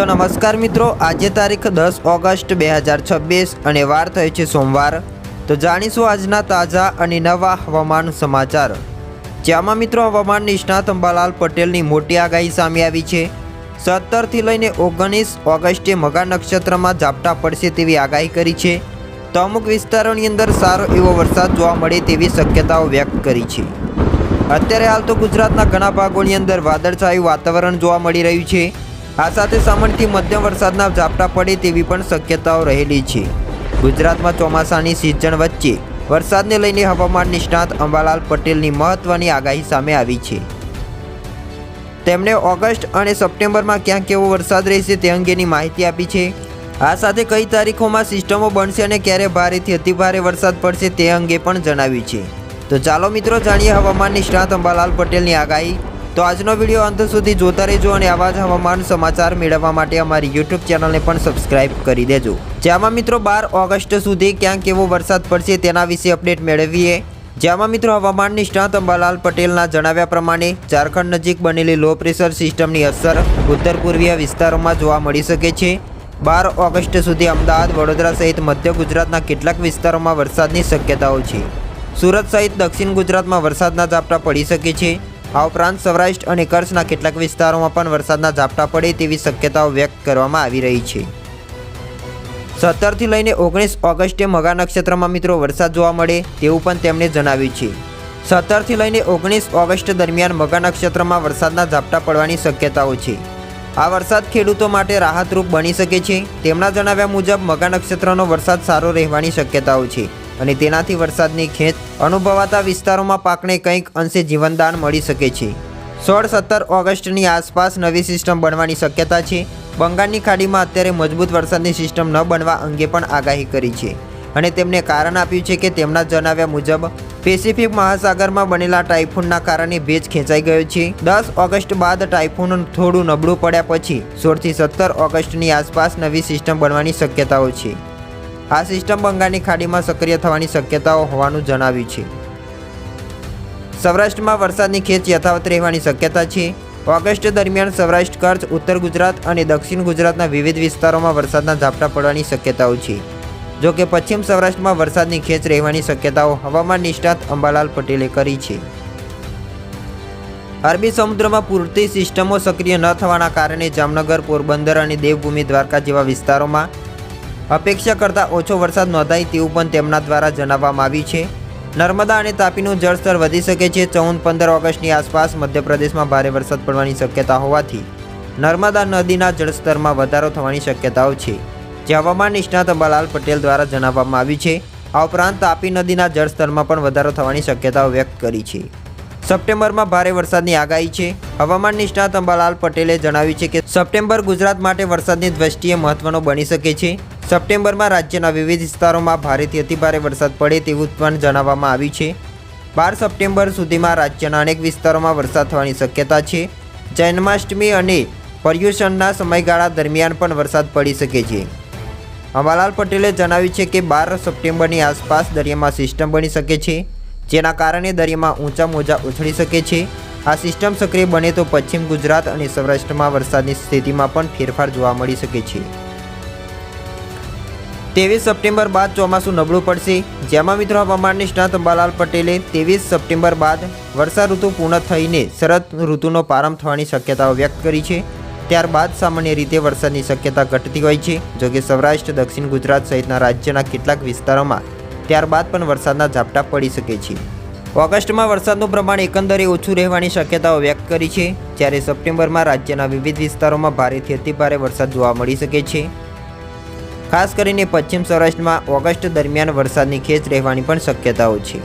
तो नमस्कार मित्रों, आज तारीख 10 ऑगस्ट 2026 અને વાર થઈ છે સોમવાર। તો જાણીશું આજના તાજા અને નવા હવામાન સમાચાર, જેમાં મિત્રો હવામાન નિષ્ણાત અંબાલાલ પટેલની મોટી આગાહી સામે આવી છે। 17 થી લઈને 19 ઓગસ્ટે મઘા નક્ષત્રમાં ઝાપટા પડશે તેવી આગાહી કરી છે। તો અમુક વિસ્તારોની અંદર સારો એવો વરસાદ જોવા મળે તેવી શક્યતાઓ વ્યક્ત કરી છે। અત્યારે હાલ તો ગુજરાતના ઘણા ભાગોની અંદર વાદળછાયું વાતાવરણ જોવા મળી રહ્યું છે। આ સાથે સામાન્યથી મધ્યમ વરસાદના ઝાપટા પડે તેવી પણ શક્યતાઓ રહેલી છે। ગુજરાતમાં ચોમાસાની સિઝન વચ્ચે વરસાદને લઈને હવામાન નિષ્ણાત અંબાલાલ પટેલની મહત્વની આગાહી સામે આવી છે। તેમણે ઓગસ્ટ અને સપ્ટેમ્બરમાં ક્યાં કેવો વરસાદ રહેશે તે અંગેની માહિતી આપી છે। આ સાથે કઈ તારીખોમાં સિસ્ટમો બનશે અને ક્યારે ભારેથી અતિભારે વરસાદ પડશે તે અંગે પણ જણાવ્યું છે। તો ચાલો મિત્રો જાણીએ હવામાન નિષ્ણાત અંબાલાલ પટેલની આગાહી। તો આજનો વિડીયો અંત સુધી જોતા રહેજો અને આવા જ હવામાન સમાચાર મેળવવા માટે અમારી YouTube ચેનલને પણ સબસ્ક્રાઇબ કરી દેજો, જેમાં મિત્રો 12 ઓગસ્ટ સુધી ક્યાં કેવો વરસાદ પડશે તેના વિશે અપડેટ મેળવીએ। જેમાં મિત્રો હવામાન નિષ્ણાત અંબાલાલ પટેલના જણાવ્યા પ્રમાણે ઝારખંડ નજીક બનેલી લો પ્રેશર સિસ્ટમની અસર ઉત્તર પૂર્વીય વિસ્તારોમાં જોવા મળી શકે છે। 12 ઓગસ્ટ સુધી અમદાવાદ, વડોદરા સહિત મધ્ય ગુજરાતના કેટલાક વિસ્તારોમાં વરસાદની શક્યતાઓ છે। સુરત સહિત દક્ષિણ ગુજરાતમાં વરસાદના ઝાપટા પડી શકે છે। આ ઉપરાંત સૌરાષ્ટ્ર અને કચ્છના કેટલાક વિસ્તારોમાં પણ વરસાદના ઝાપટા પડે તેવી શક્યતાઓ વ્યક્ત કરવામાં આવી રહી છે। 17 થી લઈને 19 ઓગસ્ટે મઘા નક્ષત્રમાં મિત્રો વરસાદ જોવા મળે તેવું પણ તેમણે જણાવ્યું છે। 17 થી લઈને 19 ઓગસ્ટ દરમિયાન મઘા નક્ષત્રમાં વરસાદના ઝાપટા પડવાની શક્યતાઓ છે। આ વરસાદ ખેડૂતો માટે રાહતરૂપ બની શકે છે। તેમના જણાવ્યા મુજબ મઘા નક્ષત્રનો વરસાદ સારો રહેવાની શક્યતાઓ છે અને તેનાથી વરસાદની ખેંચ અનુભવાતા વિસ્તારોમાં પાકને કંઈક અંશે જીવનદાન મળી શકે છે। 16-17 ઓગસ્ટની આસપાસ નવી સિસ્ટમ બનવાની શક્યતા છે। બંગાળની ખાડીમાં અત્યારે મજબૂત વરસાદની સિસ્ટમ ન બનવા અંગે પણ આગાહી કરી છે અને તેમને કારણ આપ્યું છે કે તેમના જણાવ્યા મુજબ પેસિફિક મહાસાગરમાં બનેલા ટાઇફૂનના કારણે ભેજ ખેંચાઈ ગયો છે। 10 ઓગસ્ટ બાદ ટાઇફૂન થોડું નબળું પડ્યા પછી 16 થી 17 ઓગસ્ટની આસપાસ નવી સિસ્ટમ બનવાની શક્યતાઓ છે। આ સિસ્ટમ બંગાળની ખાડીમાં સક્રિય થવાની શક્યતાઓ હોવાનું જણાવ્યું છે। સૌરાષ્ટ્રમાં વરસાદની ખેંચ યથાવત રહેવાની શક્યતા છે। ઓગસ્ટ દરમિયાન સૌરાષ્ટ્ર, કચ્છ, ઉત્તર ગુજરાત અને દક્ષિણ ગુજરાતના વિવિધ વિસ્તારોમાં વરસાદના ઝાપટા પડવાની શક્યતાઓ છે। જો કે પશ્ચિમ સૌરાષ્ટ્રમાં વરસાદની ખેંચ રહેવાની શક્યતાઓ હવામાન નિષ્ણાત અંબાલાલ પટેલે કરી છે। અરબી સમુદ્રમાં પૂરતી સિસ્ટમો સક્રિય ન થવાના કારણે જામનગર, પોરબંદર અને દેવભૂમિ દ્વારકા જેવા વિસ્તારોમાં અપેક્ષા કરતાં ઓછો વરસાદ નોંધાય તેવું પણ તેમના દ્વારા જણાવવામાં આવ્યું છે। નર્મદા અને તાપીનું જળસ્તર વધી શકે છે। 14-15 ઓગસ્ટની આસપાસ મધ્યપ્રદેશમાં ભારે વરસાદ પડવાની શક્યતા હોવાથી નર્મદા નદીના જળસ્તરમાં વધારો થવાની શક્યતાઓ છે, જે હવામાન નિષ્ણાત અંબાલાલ પટેલ દ્વારા જણાવવામાં આવ્યું છે। આ ઉપરાંત તાપી નદીના જળસ્તરમાં પણ વધારો થવાની શક્યતાઓ વ્યક્ત કરી છે। સપ્ટેમ્બરમાં ભારે વરસાદની આગાહી છે। હવામાન નિષ્ણાત અંબાલાલ પટેલે જણાવ્યું છે કે સપ્ટેમ્બર ગુજરાત માટે વરસાદની દ્રષ્ટિએ મહત્વનો બની શકે છે। સપ્ટેમ્બરમાં રાજ્યના વિવિધ વિસ્તારોમાં ભારેથી અતિભારે વરસાદ પડે તેવું પણ જણાવવામાં આવ્યું છે। 12 સપ્ટેમ્બર સુધીમાં રાજ્યના અનેક વિસ્તારોમાં વરસાદ થવાની શક્યતા છે। જન્માષ્ટમી અને પર્યુષણના સમયગાળા દરમિયાન પણ વરસાદ પડી શકે છે। અંબાલાલ પટેલે જણાવ્યું છે કે 12 સપ્ટેમ્બરની આસપાસ દરિયામાં સિસ્ટમ બની શકે છે, જેના કારણે દરિયામાં ઊંચા મોજા ઉછળી શકે છે। આ સિસ્ટમ સક્રિય બને તો પશ્ચિમ ગુજરાત અને સૌરાષ્ટ્રમાં વરસાદની સ્થિતિમાં પણ ફેરફાર જોવા મળી શકે છે। 23 સપ્ટેમ્બર બાદ ચોમાસું નબળું પડશે, જેમાં મિત્રો હવામાન નિષ્ણાત અંબાલાલ પટેલે 23 સપ્ટેમ્બર બાદ વર્ષા ઋતુ પૂર્ણ થઈને શરદ ઋતુનો પ્રારંભ થવાની શક્યતાઓ વ્યક્ત કરી છે। ત્યારબાદ સામાન્ય રીતે વરસાદની શક્યતા ઘટતી હોય છે। જોકે સૌરાષ્ટ્ર, દક્ષિણ ગુજરાત સહિતના રાજ્યના કેટલાક વિસ્તારોમાં ત્યારબાદ પણ વરસાદના ઝાપટા પડી શકે છે। ઓગસ્ટમાં વરસાદનું પ્રમાણ એકંદરે ઓછું રહેવાની શક્યતાઓ વ્યક્ત કરી છે, જ્યારે સપ્ટેમ્બરમાં રાજ્યના વિવિધ વિસ્તારોમાં ભારેથી અતિભારે વરસાદ જોવા મળી શકે છે। ખાસ કરીને પશ્ચિમ સૌરાષ્ટ્રમાં ઓગસ્ટ દરમિયાન વરસાદની ખેંચ રહેવાની પણ શક્યતાઓ છે।